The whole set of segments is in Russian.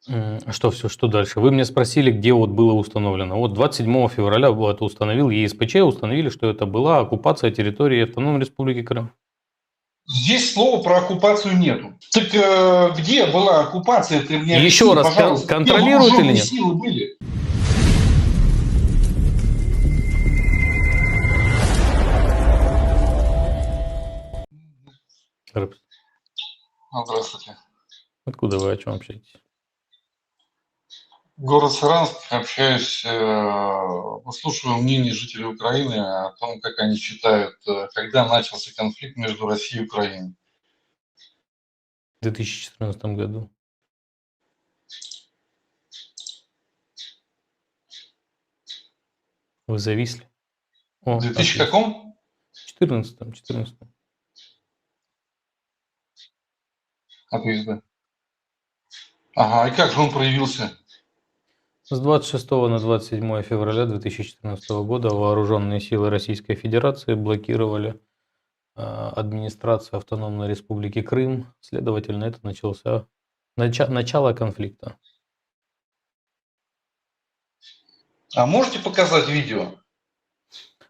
Что все, что дальше? Вы меня спросили, где вот было установлено. Вот 27 февраля это установил ЕСПЧ, установили, что это была оккупация территории Автономной Республики Крым. Здесь слова про оккупацию нету. Так где была оккупация? Ты мне Еще объясни, раз, пожалуйста. Где контролируют или вооруженные нет? силы были? Здравствуйте. Откуда вы, о чем общаетесь? Город Саранск. Общаюсь, выслушиваю мнение жителей Украины о том, как они считают, когда начался конфликт между Россией и Украиной. В 2014 году. Вы зависли? В О, 2000 отлично. каком? 14. Ответь, да. Ага, и как же он проявился? С 26 на 27 февраля 2014 года вооруженные силы Российской Федерации блокировали администрацию Автономной Республики Крым. Следовательно, это начался начало конфликта. А можете показать видео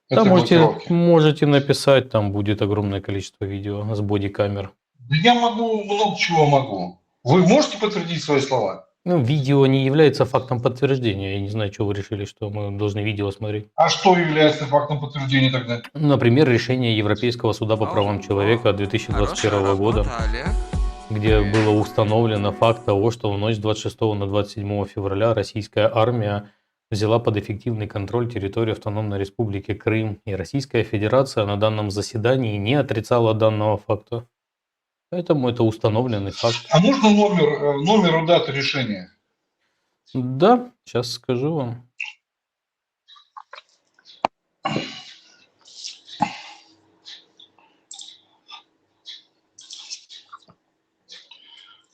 Да, этой блокировки? можете написать, там будет огромное количество видео с бодикамер. Да я могу, много чего могу. Вы можете подтвердить свои слова? Ну, видео не является фактом подтверждения. Я не знаю, чего вы решили, что мы должны видео смотреть. А что является фактом подтверждения тогда? Например, решение Европейского суда по правам человека Хорошая 2021 года, работа, Олег. где было установлено факт того, что в ночь с 26 на 27 февраля российская армия взяла под эффективный контроль территорию Автономной Республики Крым, и Российская Федерация на данном заседании не отрицала данного факта. Поэтому это установленный факт. А можно номер и дату решения? Да, сейчас скажу вам.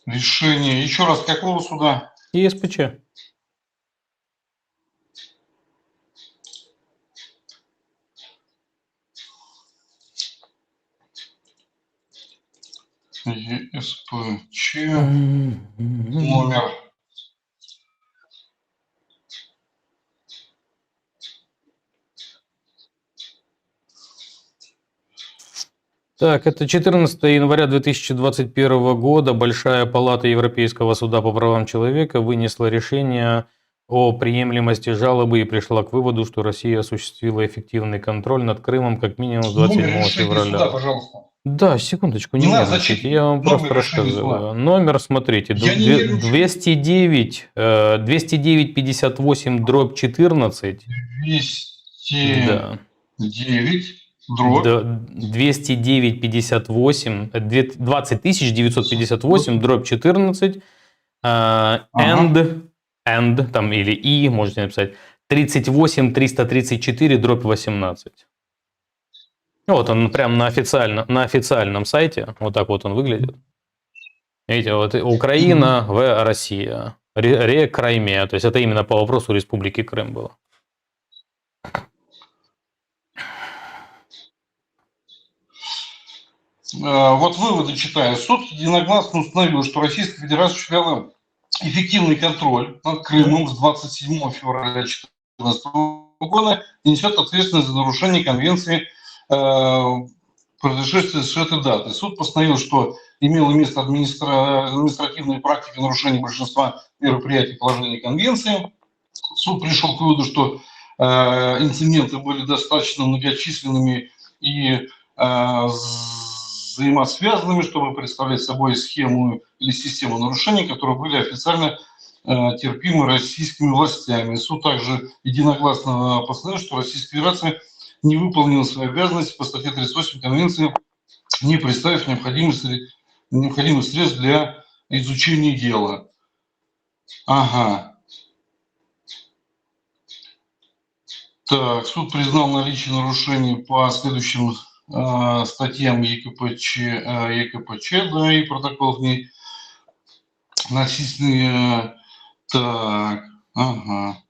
Решение. Еще раз, какого суда? ЕСПЧ. ЕСПЧ. Номер. Так, это 14 января 2021 года Большая палата Европейского суда по правам человека вынесла решение о приемлемости жалобы и пришла к выводу, что Россия осуществила эффективный контроль над Крымом как минимум с Номер 27 решения суда, февраля. пожалуйста. Да, секундочку, не Не надо нервничайте, зачитывать. я вам просто Номер решения суда. рассказываю. Номер, смотрите, Я не нервничаю. 209 58 дробь 14. 209 Да. дробь. 209 58, 20 958 дробь 14, and, там или и, можете написать, 38 334 дробь 18. Вот он прям на официальном сайте, вот так вот он выглядит. Видите, вот Украина, В, Россия, Ре, Крайме, то есть это именно по вопросу Республики Крым было. Вот выводы читаю. Суд единогласно установил, что Российская Федерация осуществляла эффективный контроль над Крымом с 27 февраля 2014 года и несет ответственность за нарушение конвенции, происшествия с этой даты. Суд постановил, что имела место административная практика нарушения большинства мероприятий положений конвенции. Суд пришел к выводу, что инциденты были достаточно многочисленными и взаимосвязанными, чтобы представлять собой схему или систему нарушений, которые были официально терпимы российскими властями. Суд также единогласно постановил, что Российская Федерация не выполнила свои обязанности по статье 38 Конвенции, не представив необходимых средств для изучения дела. Ага. Так, суд признал наличие нарушений по следующим статьям ЕКПЧ, да, и протокол в ней насильственные. Так, ага.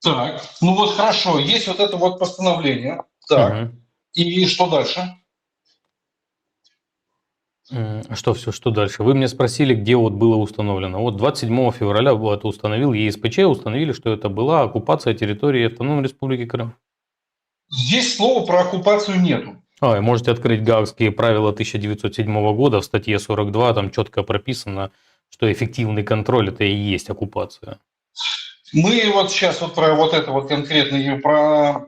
Так, ну вот хорошо, есть вот это вот постановление. Так, и что дальше? Что дальше? Вы меня спросили, где вот было установлено. Вот 27 февраля это установил ЕСПЧ, установили, что это была оккупация территории Автономной Республики Крым. Здесь слова про оккупацию нету. И можете открыть Гаагские правила 1907 года, в статье 42 там четко прописано, что эффективный контроль – это и есть оккупация. Мы вот сейчас вот про вот это вот конкретно, про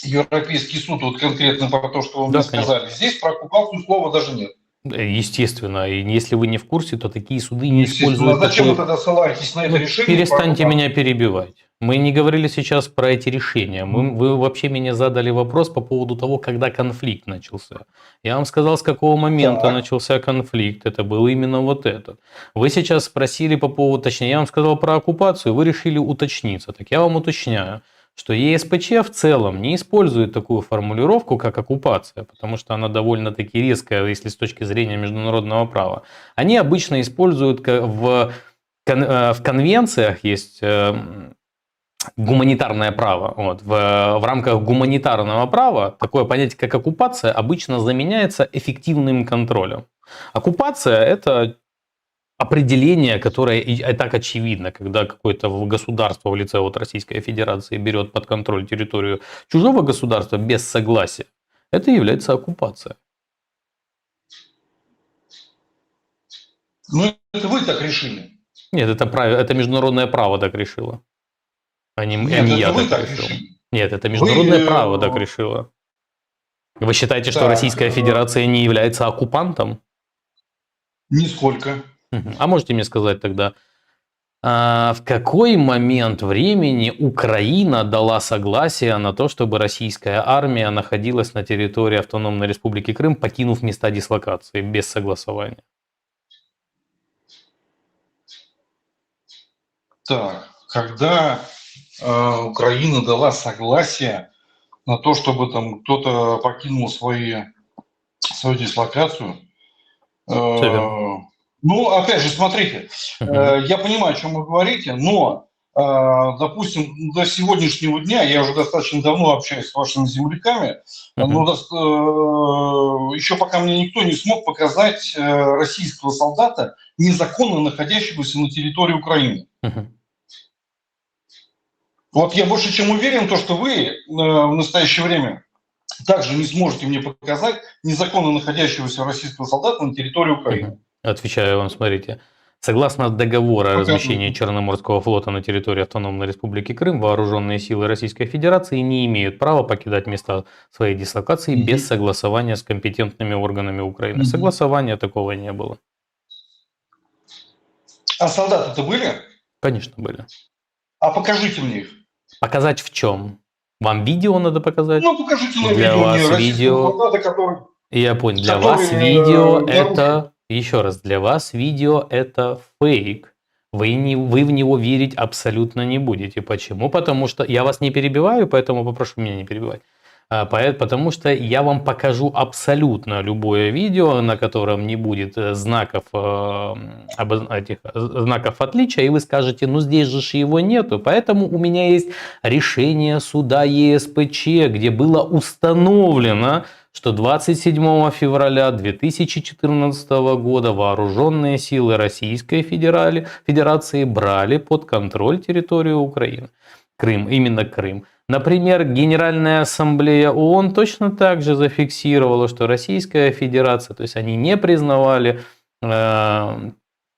Европейский суд, вот конкретно про то, что вы мне сказали. Здесь про оккупацию слова даже нет. Естественно, и если вы не в курсе, то такие суды не Естественно. используют... Зачем вы тогда ссылаетесь на это решение? Перестаньте меня перебивать. Мы не говорили сейчас про эти решения. Вы вообще меня задали вопрос по поводу того, когда конфликт начался. Я вам сказал, с какого момента начался конфликт. Это был именно вот этот. Вы сейчас спросили по поводу... Точнее, я вам сказал про оккупацию, вы решили уточниться. Так я вам уточняю, что ЕСПЧ в целом не использует такую формулировку, как оккупация, потому что она довольно-таки резкая, если с точки зрения международного права. Они обычно используют в конвенциях есть гуманитарное право. Вот. В рамках гуманитарного права такое понятие, как оккупация, обычно заменяется эффективным контролем. Оккупация – это определение, которое и так очевидно, когда какое-то государство в лице вот Российской Федерации берет под контроль территорию чужого государства без согласия, это является оккупацией. Ну, это вы так решили. Нет, это международное право так решило. Нет, я вы так решил. решил. Нет, это международное право так решило. Вы считаете, что Российская Федерация не является оккупантом? Нисколько. А можете мне сказать тогда, в какой момент времени Украина дала согласие на то, чтобы российская армия находилась на территории Автономной Республики Крым, покинув места дислокации без согласования? Так, когда Украина дала согласие на то, чтобы там кто-то покинул свою дислокацию. Ну, опять же, смотрите, я понимаю, о чем вы говорите, но, допустим, до сегодняшнего дня, я уже достаточно давно общаюсь с вашими земляками, но еще пока мне никто не смог показать российского солдата, незаконно находящегося на территории Украины. Вот я больше чем уверен, что вы в настоящее время также не сможете мне показать незаконно находящегося российского солдата на территории Украины. Отвечаю вам, смотрите. Согласно договору о размещении Черноморского флота на территории Автономной Республики Крым, вооруженные силы Российской Федерации не имеют права покидать места своей дислокации без согласования с компетентными органами Украины. Согласования такого не было. А солдаты-то были? Конечно, были. А покажите мне их. Показать в чем? Вам видео надо показать? Ну, покажите на для видео вас мне видео. солдата, который... Я понял. Для вас видео это... Еще раз, для вас видео это фейк. Вы в него верить абсолютно не будете. Почему? Потому что я вас не перебиваю, поэтому попрошу меня не перебивать. Потому что я вам покажу абсолютно любое видео, на котором не будет знаков отличия, и вы скажете, ну здесь же его нету. Поэтому у меня есть решение суда ЕСПЧ, где было установлено, что 27 февраля 2014 года вооруженные силы Российской Федерации брали под контроль территорию Украины. Крым, именно Крым. Например, Генеральная Ассамблея ООН точно так же зафиксировала, что Российская Федерация, то есть они не признавали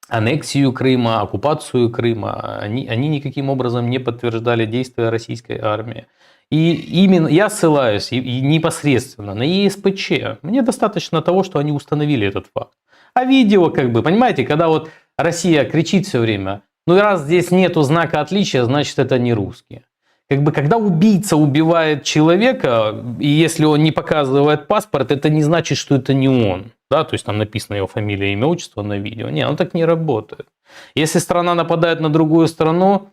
аннексию Крыма, оккупацию Крыма, они никаким образом не подтверждали действия российской армии. И именно я ссылаюсь и непосредственно на ЕСПЧ. Мне достаточно того, что они установили этот факт. А видео, понимаете, когда вот Россия кричит все время, ну раз здесь нету знака отличия, значит это не русские. Когда убийца убивает человека, и если он не показывает паспорт, это не значит, что это не он. Да? То есть там написано его фамилия, имя, отчество на видео. Нет, он так не работает. Если страна нападает на другую страну,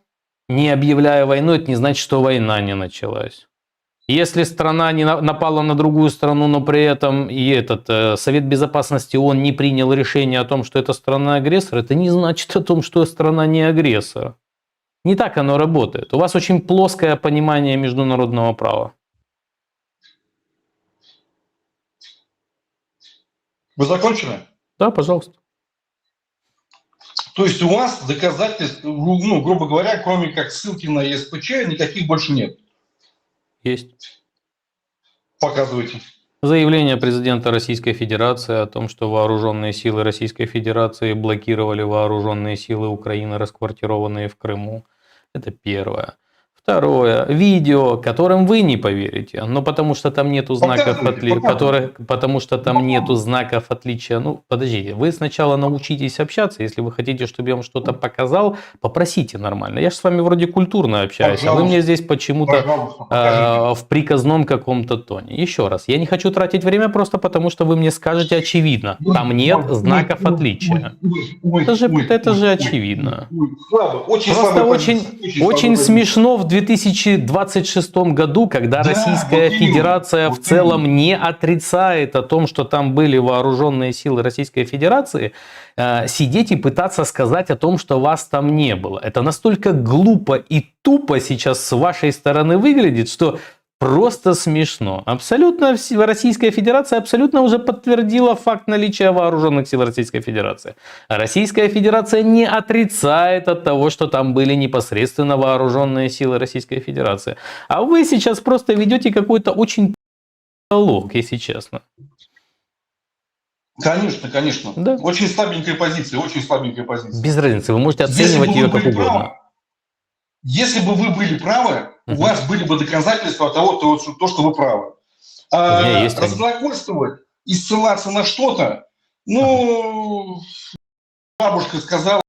не объявляя войну, это не значит, что война не началась. Если страна не напала на другую страну, но при этом и Совет Безопасности ООН не принял решение о том, что это страна-агрессор, это не значит о том, что страна не агрессор. Не так оно работает. У вас очень плоское понимание международного права. Вы закончили? Да, пожалуйста. То есть у вас доказательств, ну, грубо говоря, кроме как ссылки на ЕСПЧ, никаких больше нет. Есть. Показывайте. Заявление президента Российской Федерации о том, что вооруженные силы Российской Федерации блокировали вооруженные силы Украины, расквартированные в Крыму. Это первое. Второе. Видео, которым вы не поверите, но потому что там нету знаков отличия, потому что там нету знаков отличия. Ну, подождите, вы сначала научитесь общаться, если вы хотите, чтобы я вам что-то показал, попросите нормально. Я же с вами вроде культурно общаюсь, а вы мне здесь почему-то в приказном каком-то тоне. Еще раз, я не хочу тратить время просто потому, что вы мне скажете очевидно, там нет знаков отличия. Это же очевидно. Просто очень смешно в 2026 году, когда Российская Федерация в целом не отрицает о том, что там были вооруженные силы Российской Федерации, сидеть и пытаться сказать о том, что вас там не было. Это настолько глупо и тупо сейчас с вашей стороны выглядит, что просто смешно. Абсолютно Российская Федерация абсолютно уже подтвердила факт наличия вооруженных сил Российской Федерации. Российская Федерация не отрицает от того, что там были непосредственно вооруженные силы Российской Федерации. А вы сейчас просто ведете какой-то очень диалог, если честно. Конечно, конечно. Да. Очень слабенькая позиция, очень слабенькая позиция. Без разницы, вы можете оценивать ее как угодно. Если бы вы были правы, у вас были бы доказательства того, что вы правы. А разглагольствовать и ссылаться на что-то, ну, бабушка сказала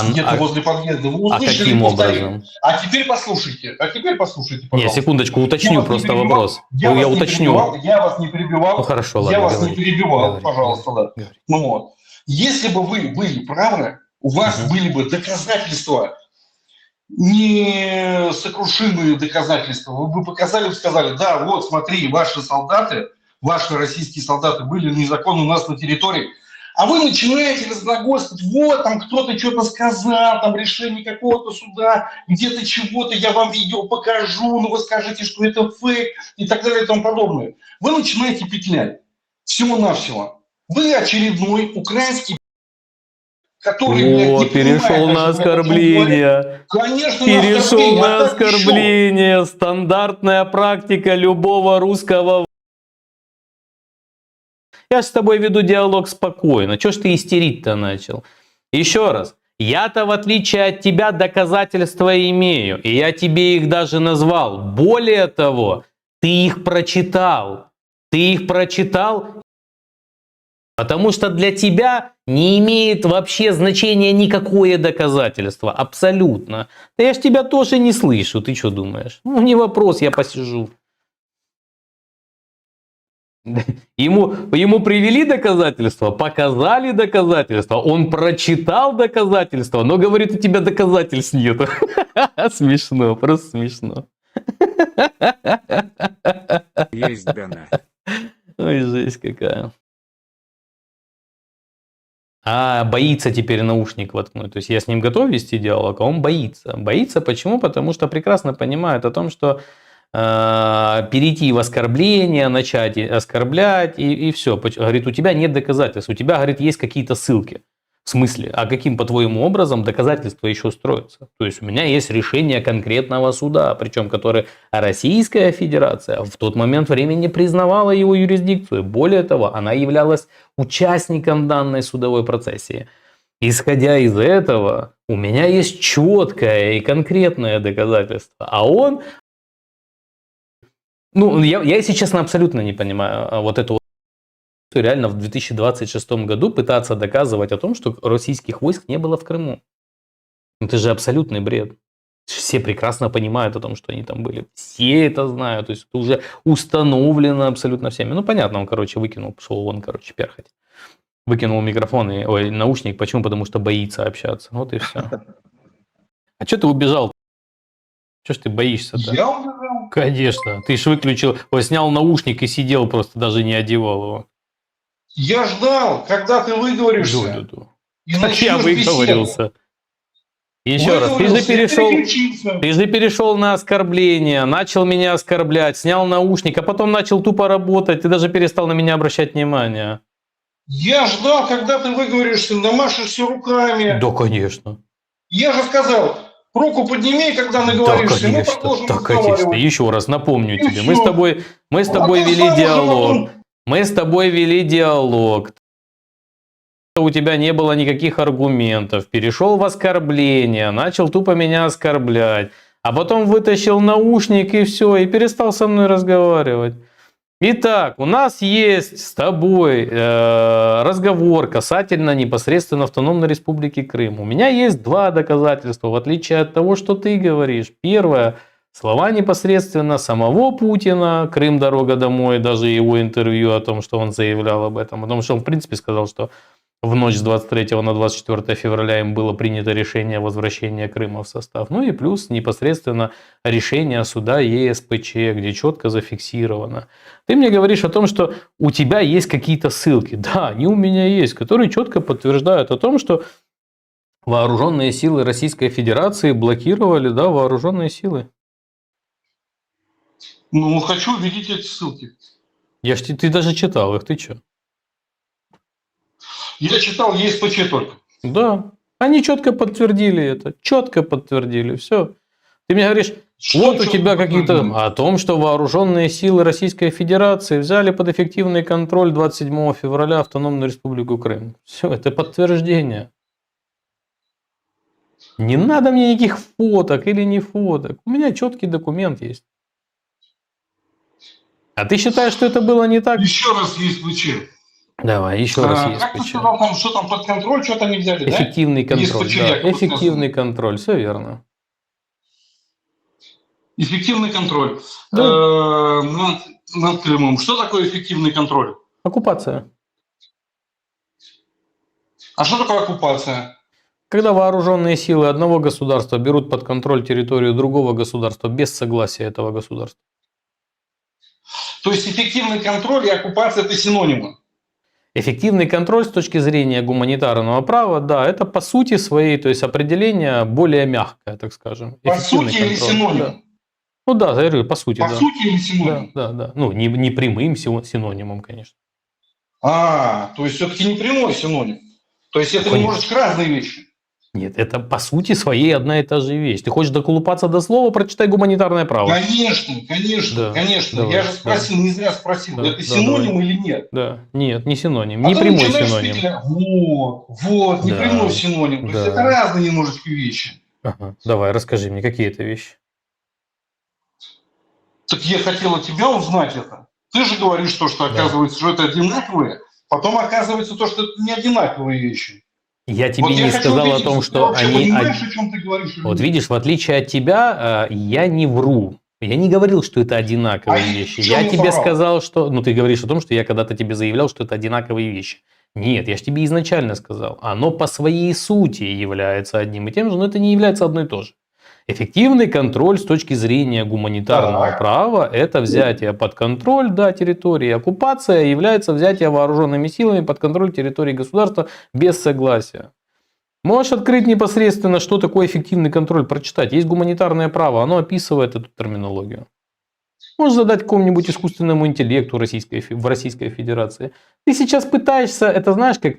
где-то возле подъезда, вы услышали, каким образом? А теперь послушайте, пожалуйста. Нет, секундочку, уточню просто вопрос. Я уточню. Я вас не перебивал. Ну хорошо, ладно. Я вас не перебивал, пожалуйста, да. Ну вот. Если бы вы были правы, у вас были бы доказательства, несокрушимые доказательства. Вы бы показали, сказали, да, вот, смотри, ваши российские солдаты были незаконно у нас на территории. А вы начинаете разглагольствовать, вот, там кто-то что-то сказал, там решение какого-то суда, где-то чего-то, я вам видео покажу, но вы скажете, что это фейк и так далее и тому подобное. Вы начинаете петлять. Всего-навсего. Вы очередной украинский, который... Вот, перешел на оскорбление. Конечно, перешел на оскорбление. Стандартная практика любого русского. Я же с тобой веду диалог спокойно. Чего ж ты истерить-то начал? Еще раз. Я-то, в отличие от тебя, доказательства имею. И я тебе их даже назвал. Более того, ты их прочитал. Потому что для тебя не имеет вообще значения никакое доказательство. Абсолютно. Да я ж тебя тоже не слышу. Ты что думаешь? Ну, не вопрос, я посижу. Ему привели доказательства, показали доказательства, он прочитал доказательства, но говорит, у тебя доказательств нет. Смешно, просто смешно. Есть донат. Ой, жесть какая. А боится теперь наушник воткнуть. То есть я с ним готов вести диалог, а он боится. Боится почему? Потому что прекрасно понимает о том, что перейти в оскорбление, начать оскорблять и все. Говорит, у тебя нет доказательств, у тебя, говорит, есть какие-то ссылки. В смысле? А каким, по-твоему, образом доказательства еще строятся? То есть у меня есть решение конкретного суда, причем которое Российская Федерация в тот момент времени признавала его юрисдикцию. Более того, она являлась участником данной судовой процессии. Исходя из этого, у меня есть четкое и конкретное доказательство. А он... Ну, я, если честно, абсолютно не понимаю вот эту реально в 2026 году пытаться доказывать о том, что российских войск не было в Крыму. Это же абсолютный бред. Все прекрасно понимают о том, что они там были. Все это знают. То есть это уже установлено абсолютно всеми. Ну, понятно, он, короче, выкинул, пошел вон, короче, перхать. Выкинул микрофон, наушник. Почему? Потому что боится общаться. Вот и все. А что ты убежал? Что ж ты боишься-то? Я убежал. Конечно. Ты ж выключил, снял наушник и сидел просто, даже не одевал его. Я ждал, когда ты выговоришься. Как я выговорился. Еще раз, ты же перешел на оскорбление, начал меня оскорблять, снял наушник, а потом начал тупо работать, ты даже перестал на меня обращать внимание. Я ждал, когда ты выговоришься, намашешься руками. Да, конечно. Я же сказал, руку подними, когда Да, наговоришься, мы конечно. продолжим Да, конечно. разговаривать. Еще раз напомню И тебе. Мы с все. тобой Ты вели сам уже диалог. потом... Мы с тобой вели диалог. У тебя не было никаких аргументов. Перешел в оскорбление. Начал тупо меня оскорблять. А потом вытащил наушник и все. И перестал со мной разговаривать. Итак, у нас есть с тобой разговор касательно непосредственно Автономной Республики Крым. У меня есть два доказательства, в отличие от того, что ты говоришь. Первое, слова непосредственно самого Путина, Крым, дорога домой, даже его интервью о том, что он заявлял об этом. Потому что он, в принципе, сказал, что в ночь с 23 на 24 февраля им было принято решение о возвращении Крыма в состав. Ну и плюс непосредственно решение суда ЕСПЧ, где четко зафиксировано. Ты мне говоришь о том, что у тебя есть какие-то ссылки. Да, они у меня есть, которые четко подтверждают о том, что вооруженные силы Российской Федерации блокировали, да, вооруженные силы. Ну, хочу увидеть эти ссылки. Ты даже читал их, ты что? Я читал ЕСПЧ только. Да, они четко подтвердили это, четко подтвердили, все. Ты мне говоришь, Что вот у чётко тебя какие-то... подтвердили? О том, что вооруженные силы Российской Федерации взяли под эффективный контроль 27 февраля Автономную Республику Крым. Все, это подтверждение. Не надо мне никаких фоток или не фоток. У меня четкий документ есть. А ты считаешь, что это было не так? Еще раз ЕСПЧ. Давай, еще раз Как ты ЕСПЧ. сказал, там, что там под контроль, что-то не взяли, да? Эффективный контроль, ЕСПЧ да. якобы Эффективный сказано. контроль, все верно. Эффективный контроль Да. над Крымом. Что такое эффективный контроль? Оккупация. А что такое оккупация? Когда вооруженные силы одного государства берут под контроль территорию другого государства без согласия этого государства. То есть эффективный контроль и оккупация – это синонимы. Эффективный контроль с точки зрения гуманитарного права, да, это по сути своей, то есть определение более мягкое, так скажем. По Эффективный сути или контроль, синоним? да. Ну да, я говорю, по сути, По да. сути или синоним? Да, да, да. Ну, не прямым синонимом, конечно. То есть все-таки не прямой синоним. То есть это Конечно. немножечко разные вещи. Нет, это по сути своей одна и та же вещь. Ты хочешь доколупаться до слова, прочитай гуманитарное право. Конечно, Да, конечно. давай, Я же спросил, не зря спросил, да, это синоним или нет? Да, нет, не синоним, А не ты прямой начинаешь синоним. впечатлять, вот, не Да, прямой синоним. То есть да. это разные немножечко вещи. Ага. Давай, расскажи мне, какие это вещи. Так я хотел от тебя узнать это. Ты же говоришь то, что оказывается, что это одинаковые, потом оказывается то, что это не одинаковые вещи. Я тебе Вот не я хочу сказал о убедиться, том, ты что вообще они... понимаешь, о чем ты говоришь или Вот нет? видишь, в отличие от тебя, я не вру. Я не говорил, что это одинаковые А вещи. в чем Я я тебе соврал? сказал, что... Ну, ты говоришь о том, что я когда-то тебе заявлял, что это одинаковые вещи. Нет, я же тебе изначально сказал. Оно по своей сути является одним и тем же, но это не является одно и то же. Эффективный контроль с точки зрения гуманитарного Так. права – это взятие под контроль территории. Оккупация является взятие вооруженными силами под контроль территории государства без согласия. Можешь открыть непосредственно, что такое эффективный контроль, прочитать. Есть гуманитарное право, оно описывает эту терминологию. Можешь задать какому-нибудь искусственному интеллекту в Российской Федерации. Ты сейчас пытаешься, это знаешь, как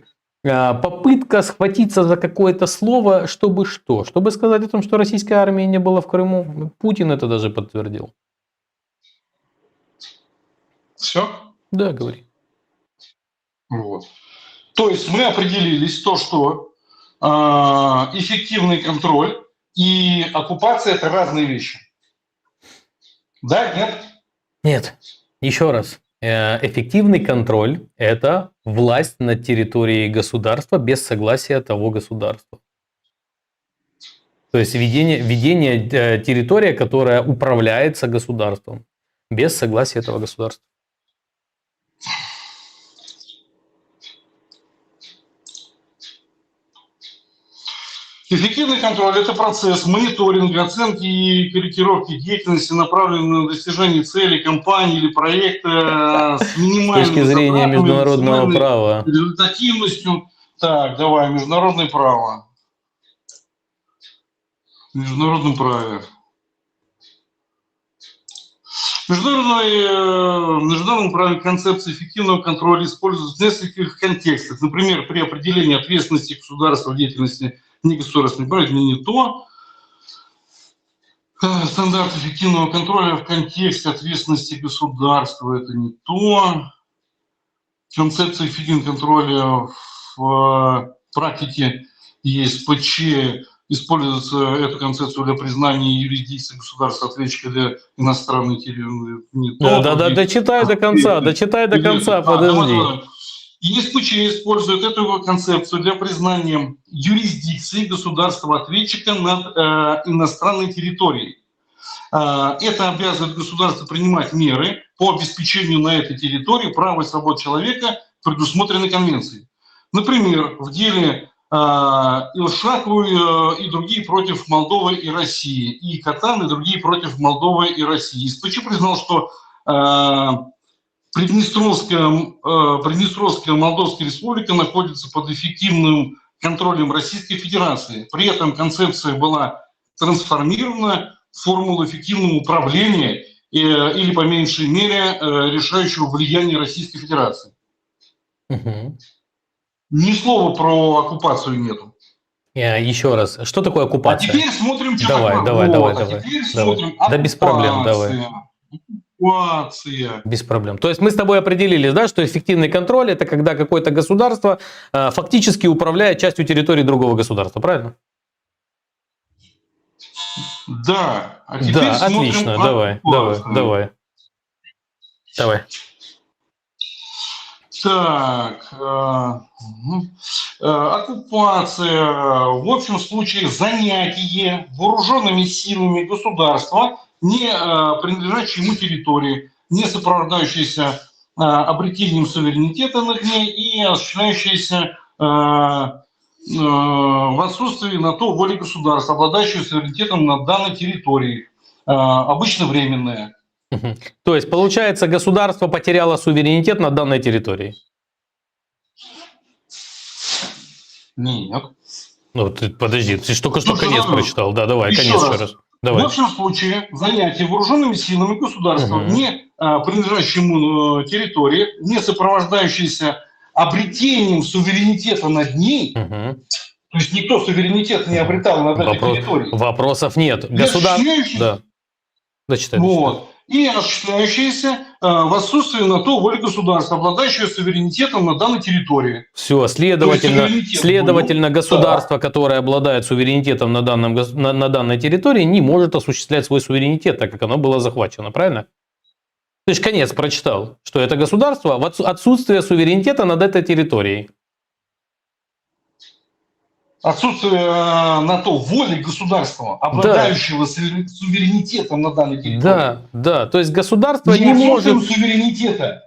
попытка схватиться за какое-то слово, чтобы что? Чтобы сказать о том, что российской армии не было в Крыму. Путин это даже подтвердил. Все? Да, говори. Вот. То есть мы определились то, что эффективный контроль и оккупация – это разные вещи. Да, нет? Нет. Еще раз. Эффективный контроль – это власть над территорией государства без согласия того государства. То есть ведение территории, которая управляется государством без согласия этого государства. Эффективный контроль – это процесс мониторинга, оценки и корректировки деятельности, направленной на достижение целей компании или проекта с С минимальными точки зрения затратами, международного максимальной права. результативностью. Так, давай, международное право. В международном праве. В международном праве концепция эффективного контроля используется в нескольких контекстах. Например, при определении ответственности государства в деятельности негосударственной это не то. Стандарт эффективного контроля в контексте ответственности государства – это не то. Концепция эффективного контроля в практике ЕСПЧ используется эту концепцию для признания юрисдикции государства ответчика для иностранной территории. Да, дочитай до конца, подожди. ЕСПЧ использует эту концепцию для признания юрисдикции государства-ответчика над иностранной территорией. Это обязывает государство принимать меры по обеспечению на этой территории прав и свобод человека, предусмотренной Конвенцией. Например, в деле Илшакову и другие против Молдовы и России, и Катан и другие против Молдовы и России. ЕСПЧ признал, что Приднестровская Молдовская республика находится под эффективным контролем Российской Федерации. При этом концепция была трансформирована в формулу эффективного управления или, по меньшей мере, решающего влияния Российской Федерации. Угу. Ни слова про оккупацию нету. Еще раз, что такое оккупация? А теперь смотрим, что давай, такое. Давай. Смотрим Да без проблем, давай. Оккупация. Без проблем. То есть мы с тобой определились, да, что эффективный контроль – это когда какое-то государство фактически управляет частью территории другого государства, правильно? Да. А теперь да, смотрим отлично. Давай. Так, оккупация, в общем случае занятие вооруженными силами государства, не принадлежащей ему территории, не сопровождающееся обретением суверенитета над ней и осуществляющееся в отсутствии на то воли государства, обладающего суверенитетом над данной территорией, обычно временное. То есть, получается, государство потеряло суверенитет над данной территорией? Нет. Ну, подожди, ты только что конец прочитал. Да, давай, конец еще раз. Давай. В общем случае, занятие вооруженными силами государства, не принадлежащему территории, не сопровождающееся обретением суверенитета над ней, то есть никто суверенитет не обретал над этой территорией. Вопросов нет. Государство... Да. Дочитай. Вот. И осуществляющиеся в отсутствии на то воли государства, обладающего суверенитетом на данной территории. Все, следовательно, государство, которое обладает суверенитетом на данной территории, не может осуществлять свой суверенитет, так как оно было захвачено, правильно? Ты же конец прочитал, что это государство в отсутствие суверенитета над этой территорией. Отсутствие на то воли государства, обладающего суверенитетом на данной территории. Да. То есть государство не может... может... суверенитета,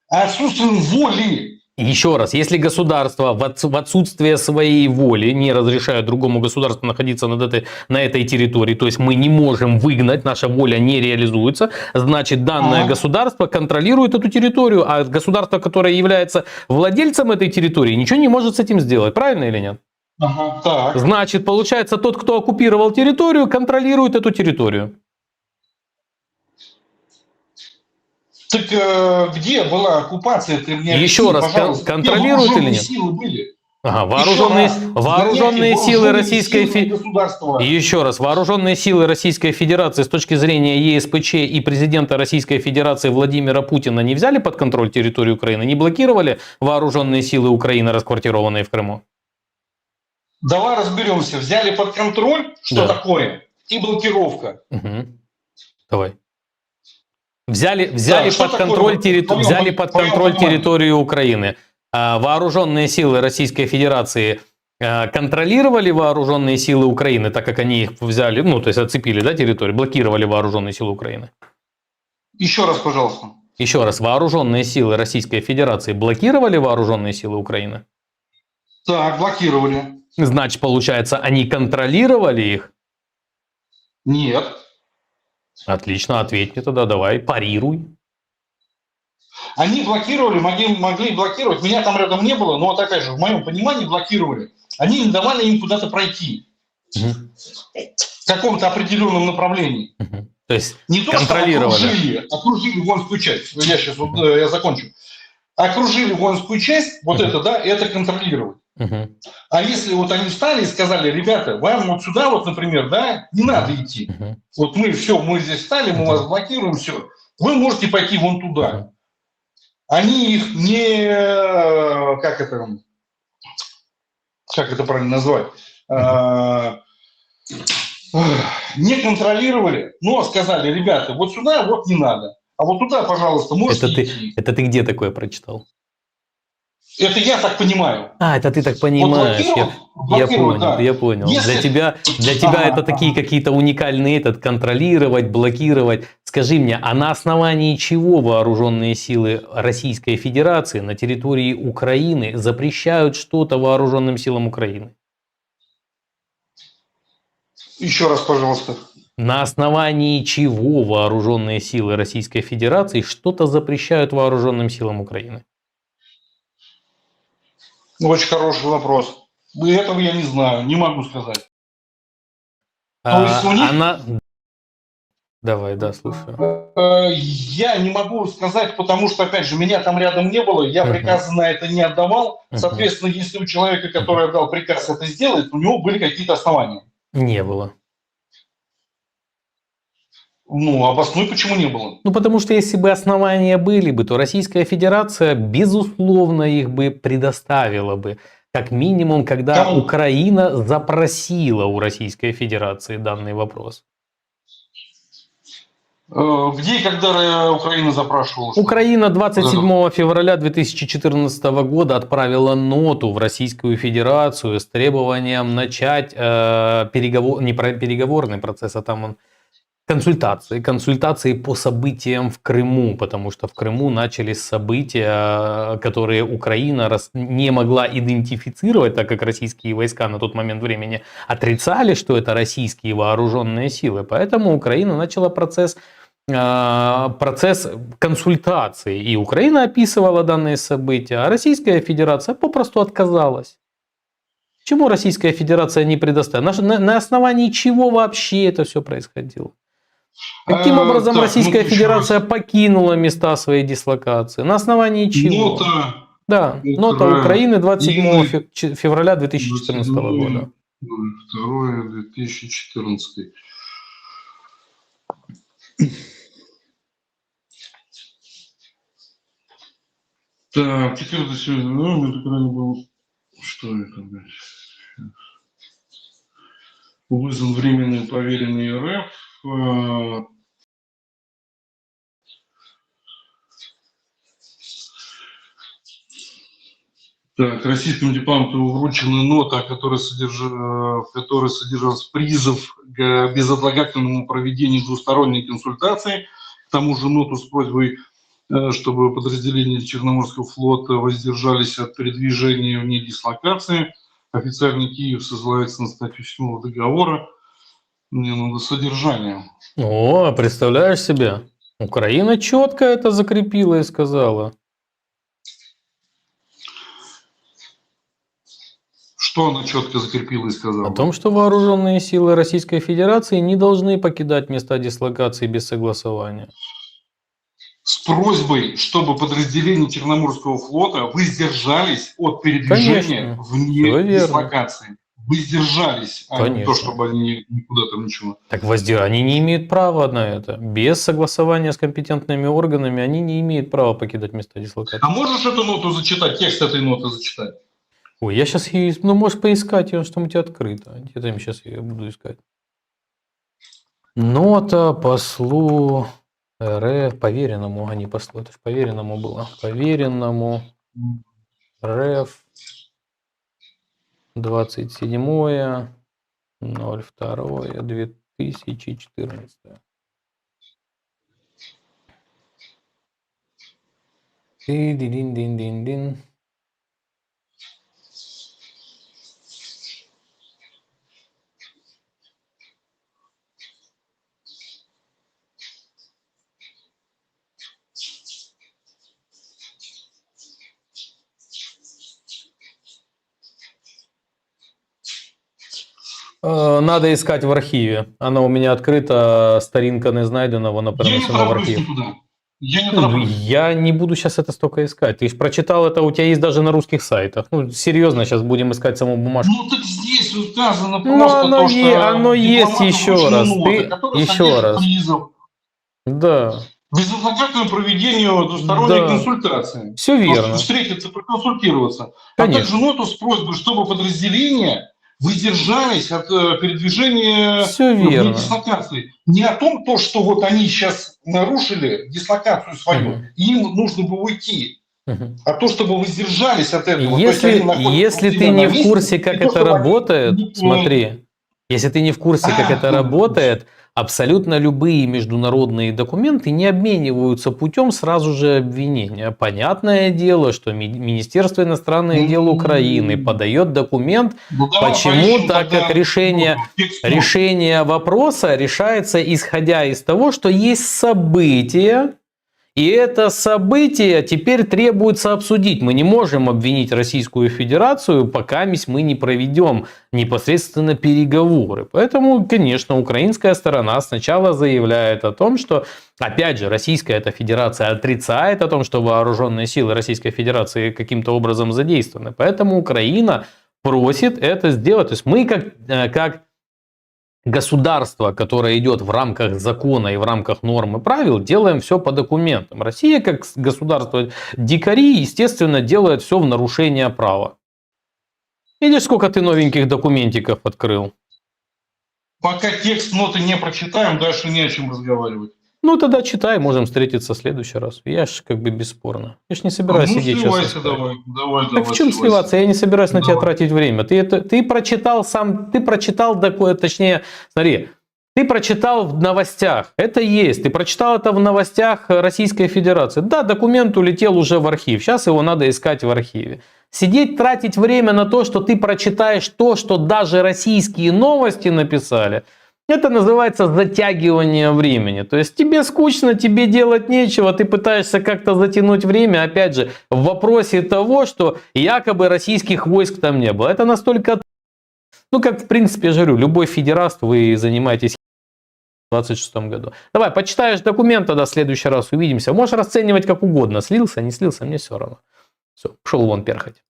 а отсутствием воли. Еще раз, если государство в отсутствие своей воли не разрешает другому государству находиться на этой территории, то есть мы не можем выгнать, наша воля не реализуется, значит данное государство контролирует эту территорию, а государство, которое является владельцем этой территории, ничего не может с этим сделать, правильно или нет? Так. Значит, получается, тот, кто оккупировал территорию, контролирует эту территорию. Так где была оккупация? Еще раз, контролирует или нет? Силы были? Вооруженные силы Российской Федерации. Еще раз, вооруженные силы Российской Федерации с точки зрения ЕСПЧ и президента Российской Федерации Владимира Путина не взяли под контроль территорию Украины, не блокировали вооруженные силы Украины, расквартированные в Крыму? Давай разберемся. Взяли под контроль, что такое, и блокировка. Давай. Взяли под контроль территорию Украины. Вооруженные силы Российской Федерации контролировали вооруженные силы Украины, так как они их взяли, то есть отцепили, территорию, блокировали вооруженные силы Украины. Еще раз, пожалуйста. Еще раз, вооруженные силы Российской Федерации блокировали вооруженные силы Украины? Так, блокировали. Значит, получается, они контролировали их? Нет. Отлично, ответь мне тогда, давай, парируй. Они блокировали, могли блокировать. Меня там рядом не было, но вот опять же, в моем понимании блокировали. Они не давали им куда-то пройти. В каком-то определенном направлении. То есть Не то, что контролировали. окружили воинскую часть. Я сейчас я закончу. Окружили воинскую часть, вот Мгм. это, да, это контролировать. Мгм. А если вот они встали и сказали, ребята, вам вот сюда вот, например, да, не надо идти. Мгм. Вот мы все, мы здесь встали, мы вас блокируем, все. Вы можете пойти вон туда. Мгм. Они их не, как это правильно назвать, Мгм. А, не контролировали, но сказали, ребята, вот сюда вот не надо. А вот туда, пожалуйста, можете идти. Это ты где такое прочитал? Это я так понимаю. Это ты так Вот понимаешь. блокировать, да. Я понял. Если... Для тебя это Ага, такие ага. какие-то уникальные контролировать, блокировать. Скажи мне, а на основании чего вооруженные силы Российской Федерации на территории Украины запрещают что-то вооруженным силам Украины? Еще раз, пожалуйста. На основании чего вооруженные силы Российской Федерации что-то запрещают вооруженным силам Украины? Очень хороший вопрос. Этого я не знаю, не могу сказать. То есть у них, Она... Давай, да, слушаю. я не могу сказать, потому что, опять же, меня там рядом не было, я Мгм. приказы на это не отдавал. Мгм. Соответственно, если у человека, Мгм. который отдал приказ это сделать, у него были какие-то основания. Не было. Ну, обоснуй, почему не было. Ну, потому что если бы основания были бы, то Российская Федерация, безусловно, их бы предоставила бы. Как минимум, когда Кому? Украина запросила у Российской Федерации данный вопрос. Где и когда Украина запрашивала что-то? Украина Вот это. 27 февраля 2014 года отправила ноту в Российскую Федерацию с требованием начать не переговорный процесс, а там он консультации по событиям в Крыму, потому что в Крыму начались события, которые Украина не могла идентифицировать, так как российские войска на тот момент времени отрицали, что это российские вооруженные силы. Поэтому Украина начала процесс консультаций. И Украина описывала данные события, а Российская Федерация попросту отказалась. Почему Российская Федерация не предоставила? На основании чего вообще это все происходило? Каким образом Так, ну Российская еще Федерация раз. покинула места своей дислокации? На основании чего? Нота Да, нота Украины 27 Украины февраля 2014 года. 27.02.2014. Так, 14 номер экрана был. Что это, блядь? Вызван временный поверенный РФ. Так, российскому дипломату вручена нота, в которой содержался призыв к безотлагательному проведению двусторонней консультации. К тому же ноту с просьбой, чтобы подразделения Черноморского флота воздержались от передвижения вне дислокации. Официальный Киев ссылается на статью 7 договора. Мне надо содержание. О, представляешь себе? Украина четко это закрепила и сказала. Что она четко закрепила и О сказала? том, что вооруженные силы Российской Федерации не должны покидать места дислокации без согласования. С просьбой, чтобы подразделения Черноморского флота воздержались от передвижения Конечно, все вне верно. дислокации. Воздержались, а не то, Конечно. чтобы они никуда там ничего. Так они не имеют права на это. Без согласования с компетентными органами они не имеют права покидать места А дислокации. можешь эту ноту зачитать, текст этой ноты зачитать? Ой, я сейчас ее... Ну, можешь поискать ее, что у тебя открыто. Где там сейчас я буду искать? Нота послу РФ, поверенному, а не послу. Это же поверенному было. Поверенному РФ 27.02.2014. Дин-дин-дин-дин-дин. Надо искать в архиве. Она у меня открыта, старинка не знайдена, вона Я не перенесена в тороплюсь архив. никуда. Я не Ну, тороплюсь. я не буду сейчас это столько искать. Ты же прочитал это, у тебя есть даже на русских сайтах. Ну, серьезно, сейчас будем искать саму бумажку. Ну так здесь указано Ну, просто оно, то, что оно есть дипломаты еще вручную раз. ноты, Ты которые еще содержат раз. призыв Да, безотлагательному проведению двусторонней да, консультации. все верно. Встретиться, проконсультироваться. А Конечно. также ноту с просьбой, чтобы подразделения воздержались от передвижения Все вне верно. дислокации. Не о том, то, что вот они сейчас нарушили дислокацию свою, Мгм. им нужно бы уйти. Мгм. А то, чтобы воздержались от этого. То есть они находятся Если у ты себя не на в месте, курсе, и как то, это чтобы они работает, не- смотри, если ты не в курсе, как это работает, абсолютно любые международные документы не обмениваются путем сразу же обвинения. Понятное дело, что Министерство иностранных дел Украины подает документ. Ну, давай Почему? поищем Так тогда как решение текст ноты. решение вопроса решается исходя из того, что есть события, и это событие теперь требуется обсудить. Мы не можем обвинить Российскую Федерацию, пока мы не проведем непосредственно переговоры. Поэтому, конечно, украинская сторона сначала заявляет о том, что, опять же, Российская эта Федерация отрицает о том, что вооруженные силы Российской Федерации каким-то образом задействованы. Поэтому Украина просит это сделать. То есть мы как государство, которое идет в рамках закона и в рамках норм и правил, делаем все по документам. Россия, как государство дикари, естественно, делает все в нарушение права. Видишь, сколько ты новеньких документиков открыл? Пока текст ноты не прочитаем, дальше не о чем разговаривать. Ну, тогда читай, можем встретиться в следующий раз. Я ж как бы бесспорно. Я ж не собираюсь Ну, сидеть сейчас сливайся искать. давай. Так в чем сливайся. сливаться? Я не собираюсь на тебя Давай. тратить время. Ты прочитал такое, точнее, смотри, ты прочитал в новостях. Это есть. Ты прочитал это в новостях Российской Федерации. Да, документ улетел уже в архив. Сейчас его надо искать в архиве. Сидеть, тратить время на то, что ты прочитаешь то, что даже российские новости написали, это называется затягивание времени. То есть тебе скучно, тебе делать нечего, ты пытаешься как-то затянуть время, опять же, в вопросе того, что якобы российских войск там не было. Это настолько... Ну, как в принципе, я же говорю, любой федераст, вы занимаетесь в 2026 году. Давай, почитаешь документ, тогда в следующий раз увидимся. Можешь расценивать как угодно. Слился, не слился, мне все равно. Все, пішов вон перхать.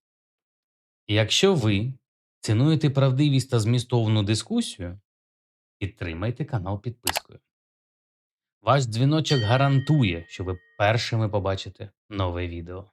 Якщо ви цінуєте правдивість та змістовну дискусію, підтримайте канал підпискою. Ваш дзвіночок гарантує, що ви першими побачите нове відео.